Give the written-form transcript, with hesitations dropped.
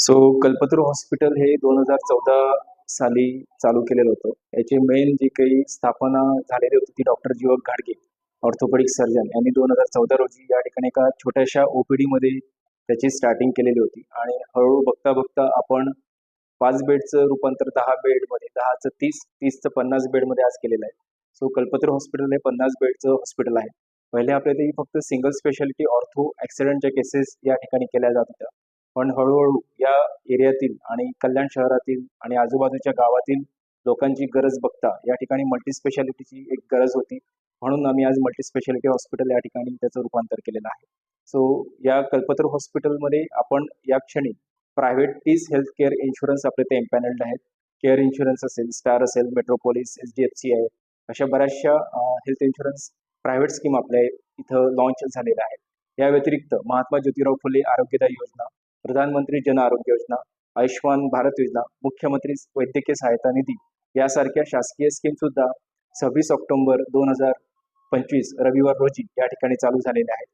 So Kalpataru hospital हे 2014 साली चालू केलेलं होतं. याची मेन जी काही स्थापना झालेली होती ती डॉक्टर जीवक घाडगे, ऑर्थोपेडिक सर्जन यांनी 2014 रोजी या ठिकाणी एका छोट्याशा ओपीडीमध्ये त्याची स्टार्टिंग केलेली होती आणि हळूहळू बघता बघता आपण 5 बेडचं रूपांतर 10 बेडमध्ये, 10चं 30, 30चं 50 बेडमध्ये आज केलेलं आहे. सो कल्पतरू हॉस्पिटल हे 50 बेडचं हॉस्पिटल आहे. पहिले आपल्या इथे फक्त सिंगल स्पेशालिटी ऑर्थो ॲक्सिडेंटच्या केसेस या ठिकाणी केल्या जात होत्या. पण हळूहळू या एरियातील आणि कल्याण शहरातील आणि आजूबाजूच्या गावातील लोकांची गरज बघता या ठिकाणी मल्टीस्पेशालिटीची एक गरज होती. म्हणून आम्ही आज मल्टीस्पेशालिटी हॉस्पिटल या ठिकाणी त्याचं रूपांतर केलेलं आहे. सो या कल्पतरू हॉस्पिटलमध्ये आपण या क्षणी प्रायव्हेट 30 हेल्थ केअर इन्शुरन्स आपले ते एम्पॅनल्ड आहेत. केअर इन्शुरन्स असेल, स्टार असेल, मेट्रोपोलिस, HDFC आहे, अशा बऱ्याचशा हेल्थ इन्शुरन्स प्रायव्हेट स्कीम आपल्या इथं लॉन्च झालेल्या आहेत. या व्यतिरिक्त महात्मा ज्योतिराव फुले आरोग्यदायी योजना, प्रधानमंत्री जन आरोग्य योजना, आयुष्यमान भारत योजना, मुख्यमंत्री वैद्यकीय सहायता निधी यासारख्या शासकीय स्कीम सुद्धा 26 ऑक्टोबर 2025 रविवार रोजी या ठिकाणी चालू झालेल्या आहेत.